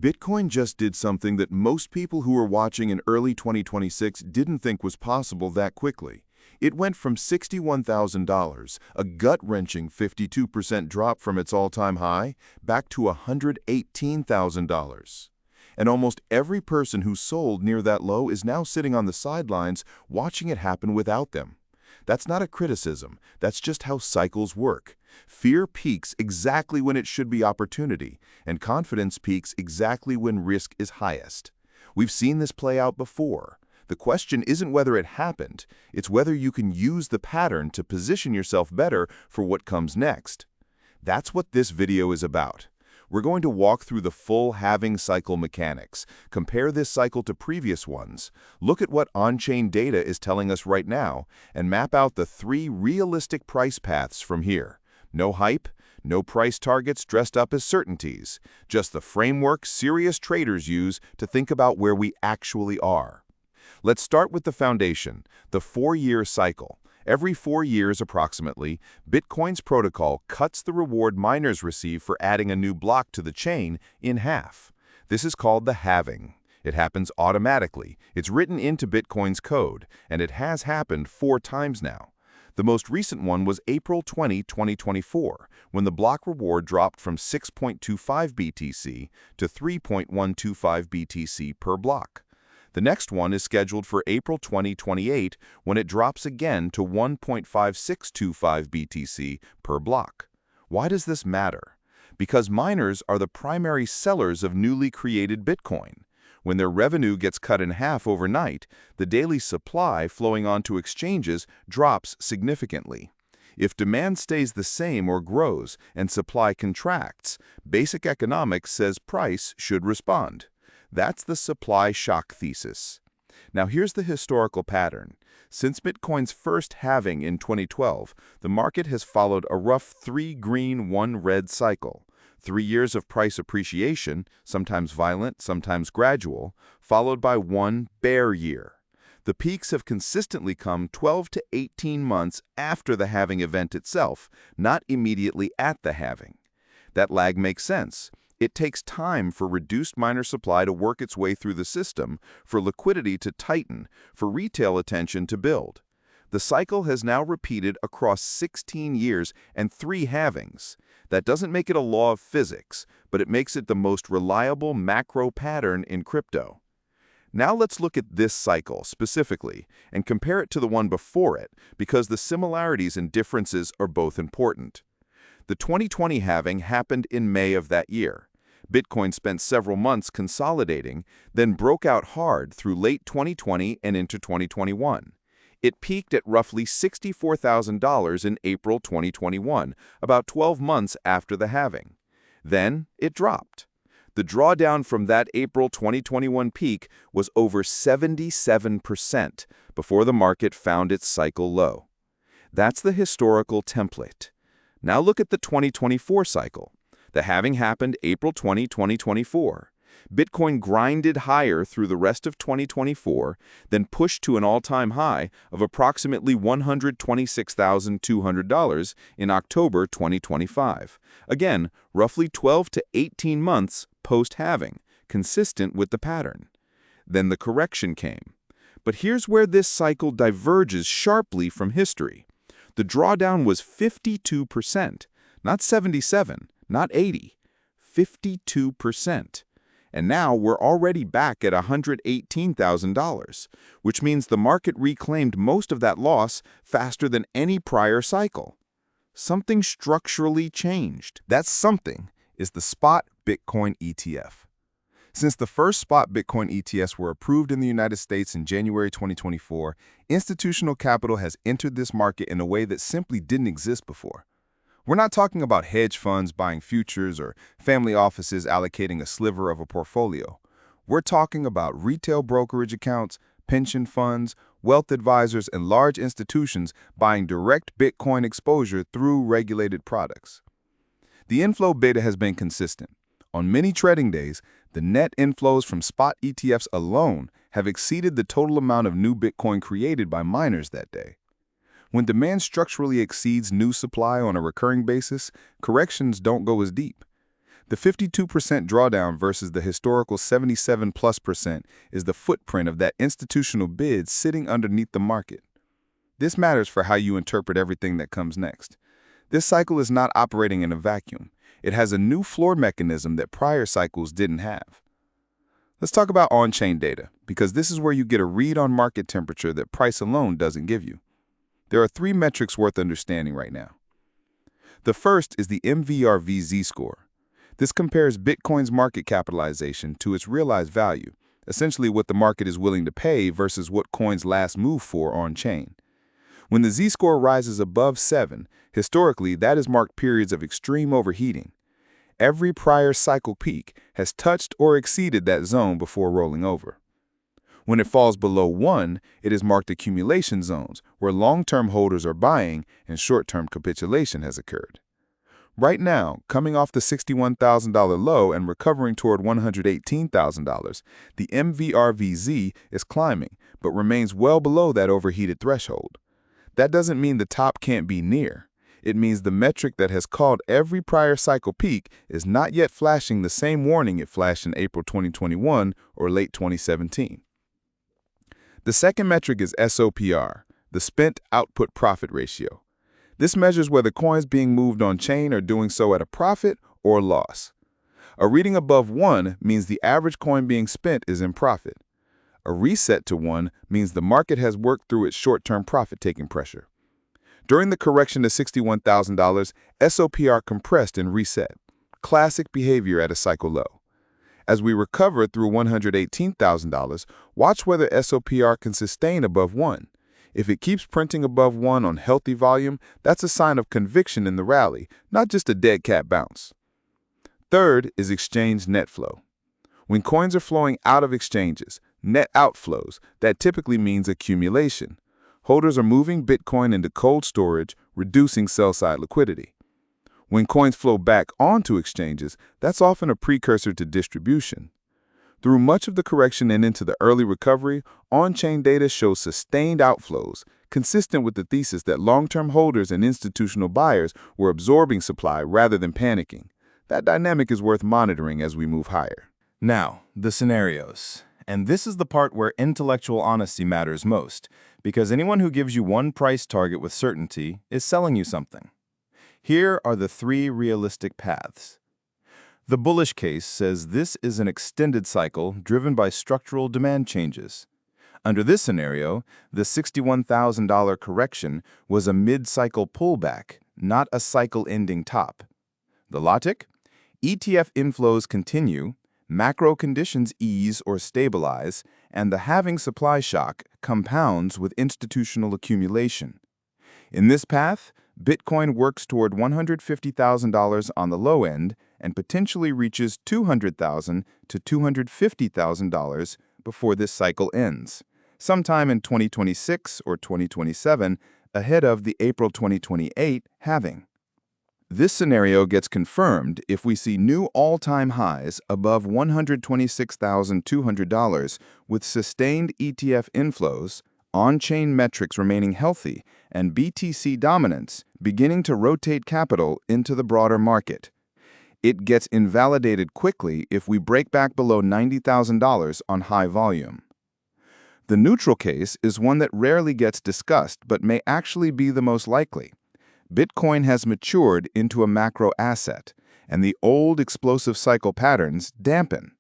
Bitcoin just did something that most people who were watching in early 2026 didn't think was possible that quickly. It went from $61,000, a gut-wrenching 52% drop from its all-time high, back to $118,000. And almost every person who sold near that low is now sitting on the sidelines watching it happen without them. That's not a criticism, that's just how cycles work. Fear peaks exactly when it should be opportunity, and confidence peaks exactly when risk is highest. We've seen this play out before. The question isn't whether it happened, it's whether you can use the pattern to position yourself better for what comes next. That's what this video is about. We're going to walk through the full halving cycle mechanics, compare this cycle to previous ones, look at what on-chain data is telling us right now, and map out the 3 realistic price paths from here. No hype, no price targets dressed up as certainties, just the framework serious traders use to think about where we actually are. Let's start with the foundation, the 4-year cycle. Every 4 years approximately, Bitcoin's protocol cuts the reward miners receive for adding a new block to the chain in half. This is called the halving. It happens automatically. It's written into Bitcoin's code, and it has happened 4 times now. The most recent one was April 20, 2024, when the block reward dropped from 6.25 BTC to 3.125 BTC per block. The next one is scheduled for April 2028 when it drops again to 1.5625 BTC per block. Why does this matter? Because miners are the primary sellers of newly created Bitcoin. When their revenue gets cut in half overnight, the daily supply flowing onto exchanges drops significantly. If demand stays the same or grows and supply contracts, basic economics says price should respond. That's the supply shock thesis. Now here's the historical pattern. Since Bitcoin's first halving in 2012, the market has followed a rough 3 green, 1 red cycle. 3 years of price appreciation, sometimes violent, sometimes gradual, followed by 1 bear year. The peaks have consistently come 12 to 18 months after the halving event itself, not immediately at the halving. That lag makes sense. It takes time for reduced miner supply to work its way through the system, for liquidity to tighten, for retail attention to build. The cycle has now repeated across 16 years and 3 halvings. That doesn't make it a law of physics, but it makes it the most reliable macro pattern in crypto. Now let's look at this cycle specifically and compare it to the one before it, because the similarities and differences are both important. The 2020 halving happened in May of that year. Bitcoin spent several months consolidating, then broke out hard through late 2020 and into 2021. It peaked at roughly $64,000 in April 2021, about 12 months after the halving. Then it dropped. The drawdown from that April 2021 peak was over 77% before the market found its cycle low. That's the historical template. Now look at the 2024 cycle. The halving happened April 20, 2024. Bitcoin grinded higher through the rest of 2024, then pushed to an all-time high of approximately $126,200 in October 2025. Again, roughly 12 to 18 months post-halving, consistent with the pattern. Then the correction came. But here's where this cycle diverges sharply from history. The drawdown was 52%, not 77, not 80, 52%. And now we're already back at $118,000, which means the market reclaimed most of that loss faster than any prior cycle. Something structurally changed. That something is the spot Bitcoin ETF. Since the first spot Bitcoin ETFs were approved in the United States in January 2024, institutional capital has entered this market in a way that simply didn't exist before. We're not talking about hedge funds buying futures or family offices allocating a sliver of a portfolio. We're talking about retail brokerage accounts, pension funds, wealth advisors, and large institutions buying direct Bitcoin exposure through regulated products. The inflow beta has been consistent. On many trading days, the net inflows from spot ETFs alone have exceeded the total amount of new Bitcoin created by miners that day. When demand structurally exceeds new supply on a recurring basis, corrections don't go as deep. The 52% drawdown versus the historical 77+% is the footprint of that institutional bid sitting underneath the market. This matters for how you interpret everything that comes next. This cycle is not operating in a vacuum. It has a new floor mechanism that prior cycles didn't have. Let's talk about on-chain data, because this is where you get a read on market temperature that price alone doesn't give you. There are 3 metrics worth understanding right now. The first is the MVRV Z-score. This compares Bitcoin's market capitalization to its realized value, essentially what the market is willing to pay versus what coins last moved for on-chain. When the Z-score rises above 7, historically that has marked periods of extreme overheating. Every prior cycle peak has touched or exceeded that zone before rolling over. When it falls below 1, it is marked accumulation zones, where long-term holders are buying and short-term capitulation has occurred. Right now, coming off the $61,000 low and recovering toward $118,000, the MVRVZ is climbing, but remains well below that overheated threshold. That doesn't mean the top can't be near. It means the metric that has called every prior cycle peak is not yet flashing the same warning it flashed in April 2021 or late 2017. The second metric is SOPR, the Spent Output Profit Ratio. This measures whether coins being moved on-chain are doing so at a profit or loss. A reading above 1 means the average coin being spent is in profit. A reset to 1 means the market has worked through its short-term profit-taking pressure. During the correction to $61,000, SOPR compressed and reset, classic behavior at a cycle low. As we recover through $118,000, watch whether SOPR can sustain above 1. If it keeps printing above 1 on healthy volume, that's a sign of conviction in the rally, not just a dead cat bounce. Third is exchange net flow. When coins are flowing out of exchanges, net outflows, that typically means accumulation. Holders are moving Bitcoin into cold storage, reducing sell-side liquidity. When coins flow back onto exchanges, that's often a precursor to distribution. Through much of the correction and into the early recovery, on-chain data shows sustained outflows, consistent with the thesis that long-term holders and institutional buyers were absorbing supply rather than panicking. That dynamic is worth monitoring as we move higher. Now, the scenarios. And this is the part where intellectual honesty matters most, because anyone who gives you one price target with certainty is selling you something. Here are the 3 realistic paths. The bullish case says this is an extended cycle driven by structural demand changes. Under this scenario, the $61,000 correction was a mid-cycle pullback, not a cycle-ending top. The logic? ETF inflows continue, macro conditions ease or stabilize, and the halving supply shock compounds with institutional accumulation. In this path, Bitcoin works toward $150,000 on the low end and potentially reaches $200,000 to $250,000 before this cycle ends, sometime in 2026 or 2027, ahead of the April 2028 halving. This scenario gets confirmed if we see new all-time highs above $126,200 with sustained ETF inflows, on-chain metrics remaining healthy, and BTC dominance beginning to rotate capital into the broader market. It gets invalidated quickly if we break back below $90,000 on high volume. The neutral case is one that rarely gets discussed but may actually be the most likely. Bitcoin has matured into a macro asset, and the old explosive cycle patterns dampen.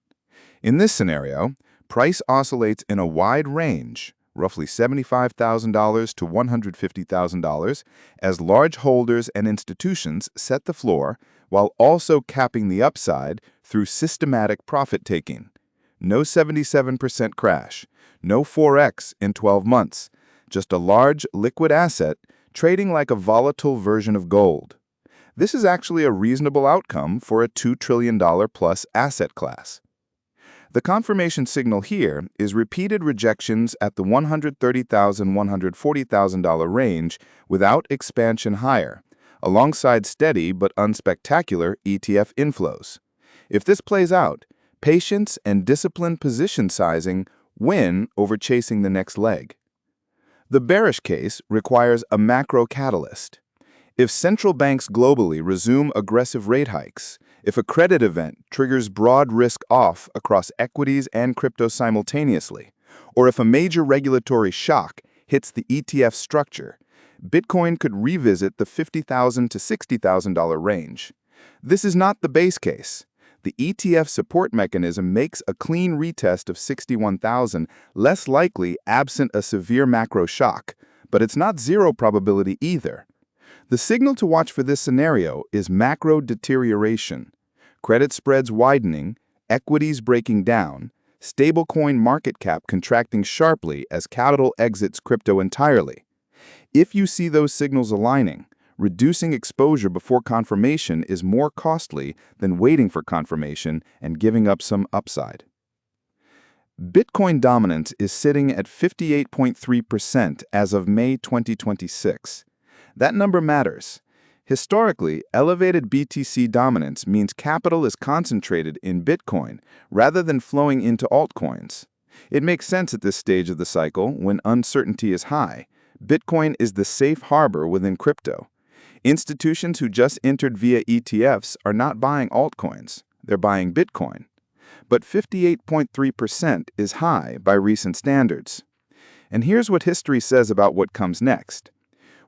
In this scenario, price oscillates in a wide range, roughly $75,000 to $150,000, as large holders and institutions set the floor while also capping the upside through systematic profit-taking. No 77% crash, no 4x in 12 months, just a large liquid asset trading like a volatile version of gold. This is actually a reasonable outcome for a $2 trillion plus asset class. The confirmation signal here is repeated rejections at the $130,000 $140,000 range without expansion higher, alongside steady but unspectacular ETF inflows. If this plays out, patience and disciplined position sizing win over chasing the next leg. The bearish case requires a macro catalyst. If central banks globally resume aggressive rate hikes, If a credit event triggers broad risk off across equities and crypto simultaneously, or if a major regulatory shock hits the ETF structure, Bitcoin could revisit the $50,000 to $60,000 range. This is not the base case. The ETF support mechanism makes a clean retest of 61,000 less likely absent a severe macro shock, but it's not zero probability either. The signal to watch for this scenario is macro deterioration, credit spreads widening, equities breaking down, stablecoin market cap contracting sharply as capital exits crypto entirely. If you see those signals aligning, reducing exposure before confirmation is more costly than waiting for confirmation and giving up some upside. Bitcoin dominance is sitting at 58.3% as of May 2026. That number matters. Historically, elevated BTC dominance means capital is concentrated in Bitcoin rather than flowing into altcoins. It makes sense at this stage of the cycle when uncertainty is high. Bitcoin is the safe harbor within crypto. Institutions who just entered via ETFs are not buying altcoins, they're buying Bitcoin. But 58.3% is high by recent standards. And here's what history says about what comes next.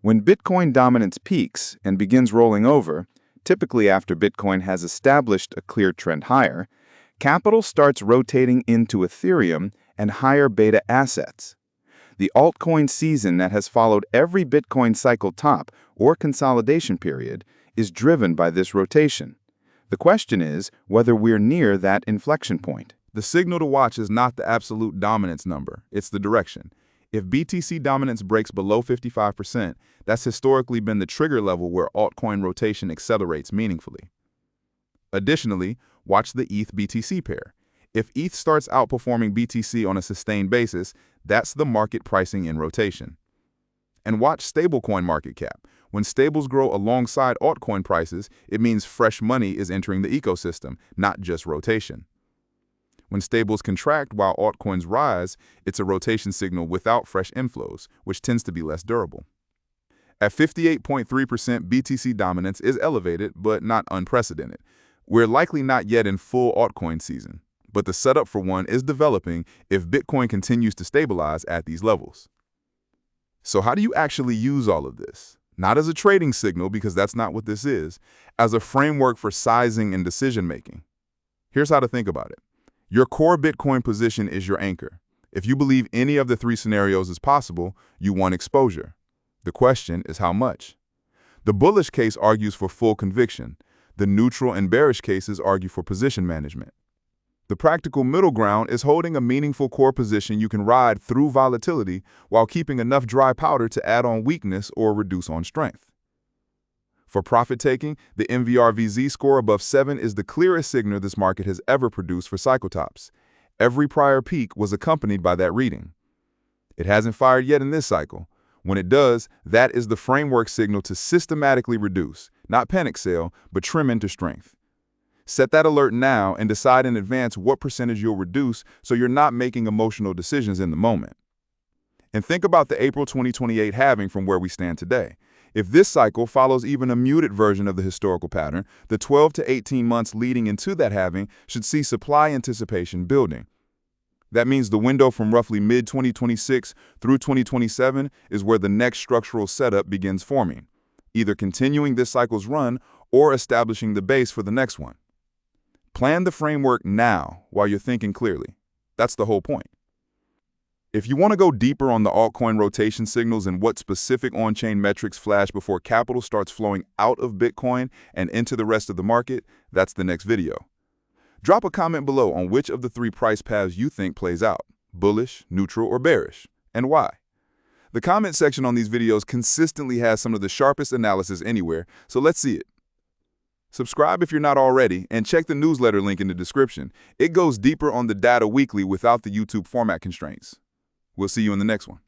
When Bitcoin dominance peaks and begins rolling over, typically after Bitcoin has established a clear trend higher, capital starts rotating into Ethereum and higher beta assets. The altcoin season that has followed every Bitcoin cycle top or consolidation period is driven by this rotation. The question is whether we're near that inflection point. The signal to watch is not the absolute dominance number, it's the direction. If BTC dominance breaks below 55%, that's historically been the trigger level where altcoin rotation accelerates meaningfully. Additionally, watch the ETH-BTC pair. If ETH starts outperforming BTC on a sustained basis, that's the market pricing in rotation. And watch stablecoin market cap. When stables grow alongside altcoin prices, it means fresh money is entering the ecosystem, not just rotation. When stables contract while altcoins rise, it's a rotation signal without fresh inflows, which tends to be less durable. At 58.3%, BTC dominance is elevated, but not unprecedented. We're likely not yet in full altcoin season, but the setup for one is developing if Bitcoin continues to stabilize at these levels. So how do you actually use all of this? Not as a trading signal, because that's not what this is, as a framework for sizing and decision-making. Here's how to think about it. Your core Bitcoin position is your anchor. If you believe any of the three scenarios is possible, you want exposure. The question is how much. The bullish case argues for full conviction. The neutral and bearish cases argue for position management. The practical middle ground is holding a meaningful core position you can ride through volatility while keeping enough dry powder to add on weakness or reduce on strength. For profit-taking, the MVRVZ score above 7 is the clearest signal this market has ever produced for cycle tops. Every prior peak was accompanied by that reading. It hasn't fired yet in this cycle. When it does, that is the framework signal to systematically reduce, not panic sell, but trim into strength. Set that alert now and decide in advance what percentage you'll reduce so you're not making emotional decisions in the moment. And think about the April 2028 halving from where we stand today. If this cycle follows even a muted version of the historical pattern, the 12 to 18 months leading into that halving should see supply anticipation building. That means the window from roughly mid-2026 through 2027 is where the next structural setup begins forming, either continuing this cycle's run or establishing the base for the next one. Plan the framework now while you're thinking clearly. That's the whole point. If you want to go deeper on the altcoin rotation signals and what specific on-chain metrics flash before capital starts flowing out of Bitcoin and into the rest of the market, that's the next video. Drop a comment below on which of the three price paths you think plays out, bullish, neutral, or bearish, and why. The comment section on these videos consistently has some of the sharpest analysis anywhere, so let's see it. Subscribe if you're not already, and check the newsletter link in the description. It goes deeper on the data weekly without the YouTube format constraints. We'll see you in the next one.